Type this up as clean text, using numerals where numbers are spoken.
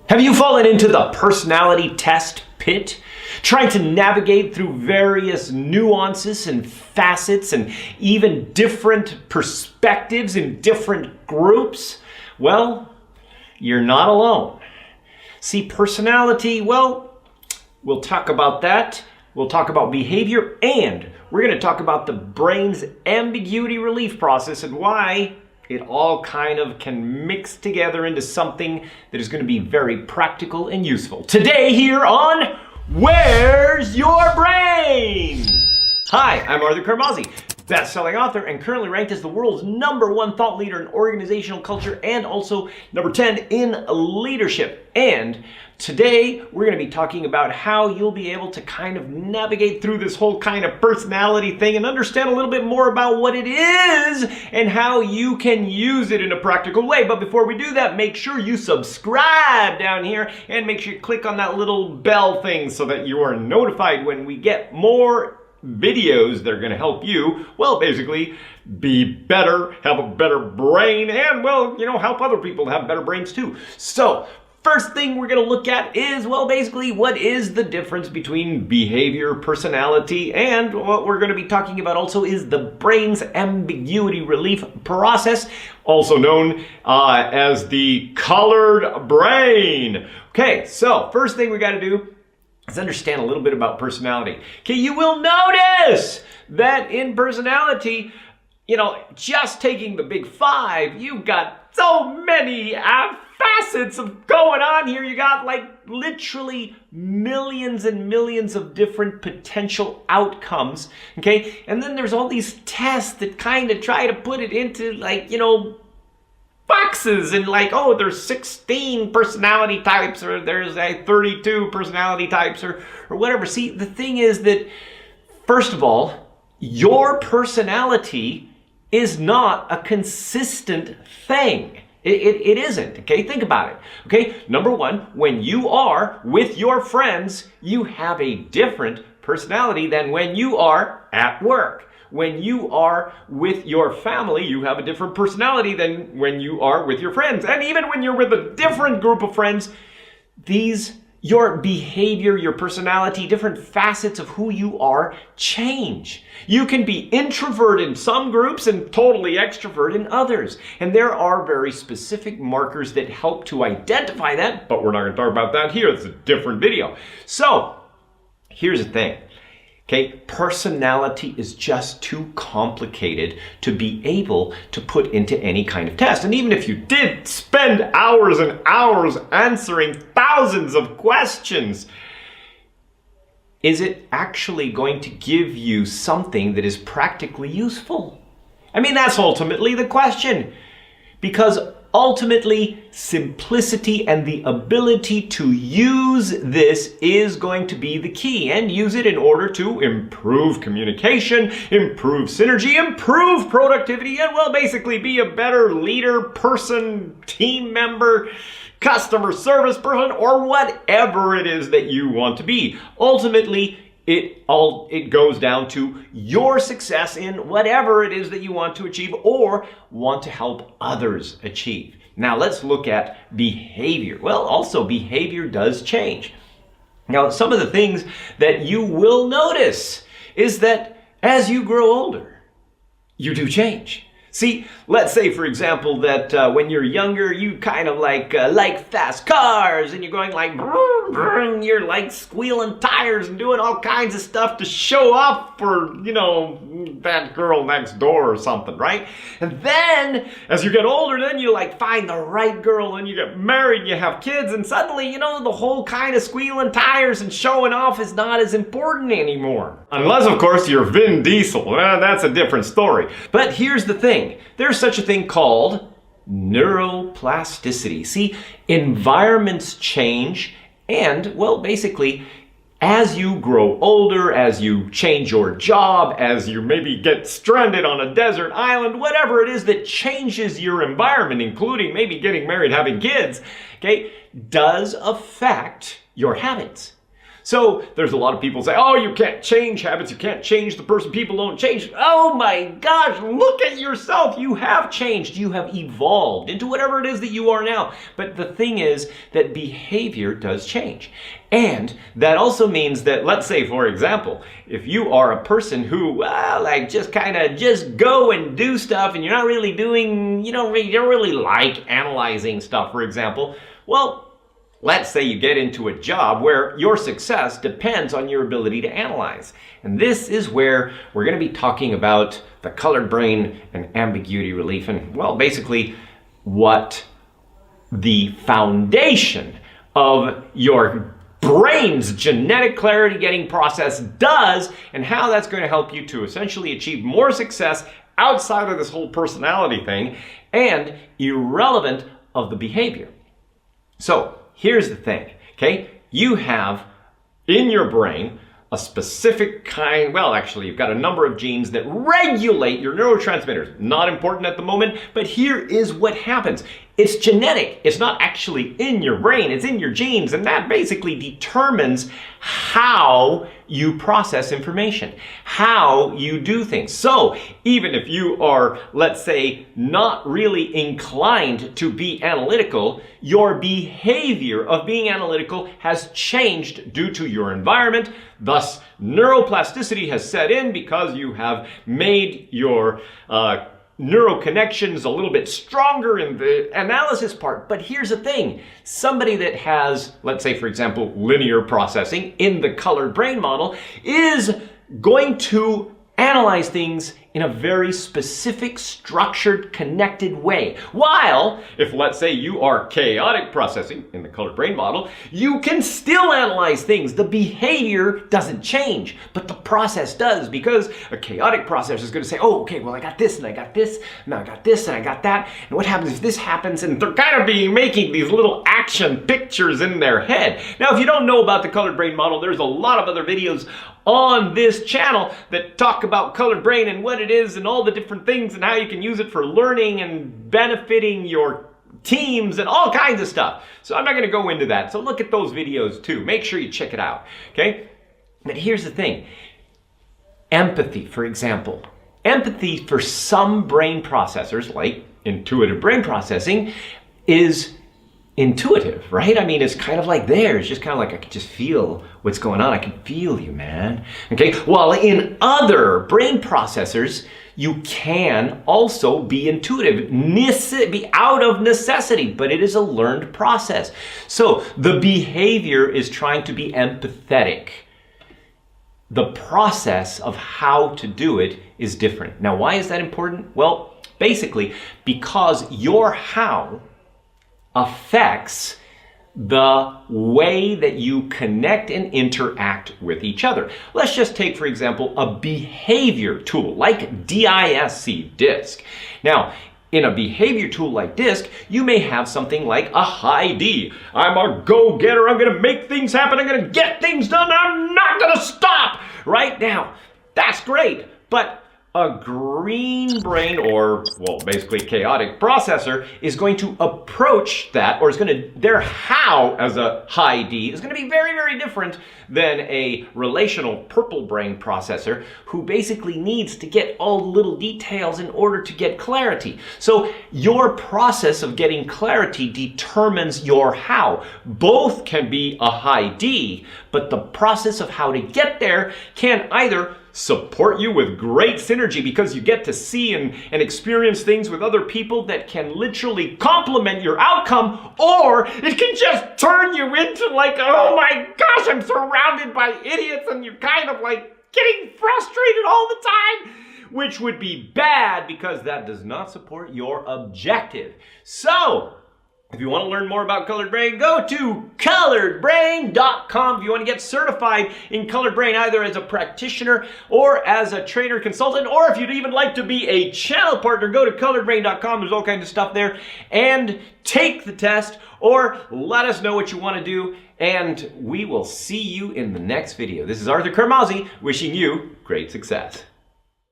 Have you fallen into the personality test pit, trying to navigate through various nuances and facets and even different perspectives in different groups? Well, you're not alone. See, personality, well, we'll talk about that. We'll talk about behavior, and we're going to talk about the brain's ambiguity relief process and why it all kind of can mix together into something that is going to be very practical and useful. Today here on Where's Your Brain? Hi, I'm Arthur Carmazzi, best-selling author and currently ranked as the world's #1 thought leader in organizational culture and also number 10 in leadership. And today we're going to be talking about how you'll be able to kind of navigate through this whole kind of personality thing and understand a little bit more about what it is and how you can use it in a practical way. But before we do that, make sure you subscribe down here and make sure you click on that little bell thing so that you are notified when we get more videos that are going to help you, well, basically be better, have a better brain, and, well, help other people have better brains too. So, first thing we're going to look at is, well, basically, what is the difference between behavior, personality, and what we're going to be talking about also is the brain's ambiguity relief process, also known as the colored brain. Okay, so first thing we got to do is understand a little bit about personality. Okay, you will notice that in personality, just taking the big five, you've got so many facets of going on here. You got like literally millions and millions of different potential outcomes, okay? And then there's all these tests that kind of try to put it into like, boxes and like, oh, there's 16 personality types or there's 32 personality types or whatever. See, the thing is that, first of all, your personality is not a consistent thing. It isn't, okay? Think about it, okay? Number one, when you are with your friends, you have a different personality than when you are at work. When you are with your family, you have a different personality than when you are with your friends. And even when you're with a different group of friends, your behavior, your personality, different facets of who you are change. You can be introvert in some groups and totally extrovert in others. And there are very specific markers that help to identify that, but we're not going to talk about that here. It's a different video. So, here's the thing. Okay, personality is just too complicated to be able to put into any kind of test. And even if you did spend hours and hours answering thousands of questions, is it actually going to give you something that is practically useful? I mean, that's ultimately the question. Because ultimately, simplicity and the ability to use this is going to be the key, and use it in order to improve communication, improve synergy, improve productivity, and, well, basically be a better leader, person, team member, customer service person, or whatever it is that you want to be. Ultimately, it goes down to your success in whatever it is that you want to achieve or want to help others achieve. Now let's look at behavior. Well, also behavior does change. Now, some of the things that you will notice is that as you grow older, you do change. See, let's say, for example, that when you're younger, you kind of like fast cars and you're going like, vroom, vroom, you're like squealing tires and doing all kinds of stuff to show off for, that girl next door or something, right? And then as you get older, then you like find the right girl and you get married and you have kids and suddenly, the whole kind of squealing tires and showing off is not as important anymore. Unless, of course, you're Vin Diesel. Well, that's a different story. But here's the thing. There's such a thing called neuroplasticity. See, environments change and, well, basically, as you grow older, as you change your job, as you maybe get stranded on a desert island, whatever it is that changes your environment, including maybe getting married, having kids, okay, does affect your habits. So there's a lot of people say, oh, you can't change habits, you can't change the person, people don't change. Oh my gosh, look at yourself. You have changed, you have evolved into whatever it is that you are now. But the thing is that behavior does change. And that also means that, let's say, for example, if you are a person who, just go and do stuff and you're not really doing, you don't really like analyzing stuff, for example, well, let's say you get into a job where your success depends on your ability to analyze. And this is where we're going to be talking about the colored brain and ambiguity relief and, well, basically what the foundation of your brain's genetic clarity getting process does and how that's going to help you to essentially achieve more success outside of this whole personality thing and irrelevant of the behavior. So, here's the thing, okay? You have in your brain a specific kind, well, actually, you've got a number of genes that regulate your neurotransmitters. Not important at the moment, but here is what happens. It's genetic. It's not actually in your brain. It's in your genes, and that basically determines how you process information, how you do things. So even if you are, let's say, not really inclined to be analytical, your behavior of being analytical has changed due to your environment. Thus, neuroplasticity has set in because you have made your neuroconnections a little bit stronger in the analysis part. But here's the thing. Somebody that has, let's say, for example, linear processing in the colored brain model is going to analyze things in a very specific, structured, connected way. While, if let's say you are chaotic processing in the colored brain model, you can still analyze things. The behavior doesn't change, but the process does, because a chaotic processor is going to say, oh, okay, well, I got this, and I got this, and I got this, and I got that, and what happens if this happens? And they're kind of making these little action pictures in their head. Now, if you don't know about the colored brain model, there's a lot of other videos on this channel that talk about colored brain and what it is and all the different things and how you can use it for learning and benefiting your teams and all kinds of stuff. So I'm not going to go into that. So look at those videos too. Make sure you check it out. Okay? But here's the thing. Empathy, for example. Empathy for some brain processors, like intuitive brain processing, is intuitive, right? I mean, it's kind of like there. It's just kind of like I can just feel what's going on. I can feel you, man. Okay? While in other brain processors, you can also be intuitive, be out of necessity, but it is a learned process. So the behavior is trying to be empathetic. The process of how to do it is different. Now, why is that important? Well, basically, because your how affects the way that you connect and interact with each other. Let's just take, for example, a behavior tool like DISC. Now, in a behavior tool like DISC, you may have something like a high D. I'm a go-getter, I'm gonna make things happen, I'm gonna get things done, I'm not gonna stop! Right now, that's great, but a green brain, or, well, basically chaotic processor, is going to approach that, or is going to, their how as a high D is going to be very, very different than a relational purple brain processor who basically needs to get all the little details in order to get clarity. So your process of getting clarity determines your how. Both can be a high D, but the process of how to get there can either support you with great synergy because you get to see and experience things with other people that can literally complement your outcome, or it can just turn you into like, oh my gosh, I'm surrounded by idiots, and you're kind of like getting frustrated all the time, which would be bad because that does not support your objective. So, if you want to learn more about Colored Brain, go to coloredbrain.com. If you want to get certified in Colored Brain, either as a practitioner or as a trainer consultant, or if you'd even like to be a channel partner, go to coloredbrain.com. There's all kinds of stuff there. And take the test, or let us know what you want to do, and we will see you in the next video. This is Arthur Kermazzi wishing you great success.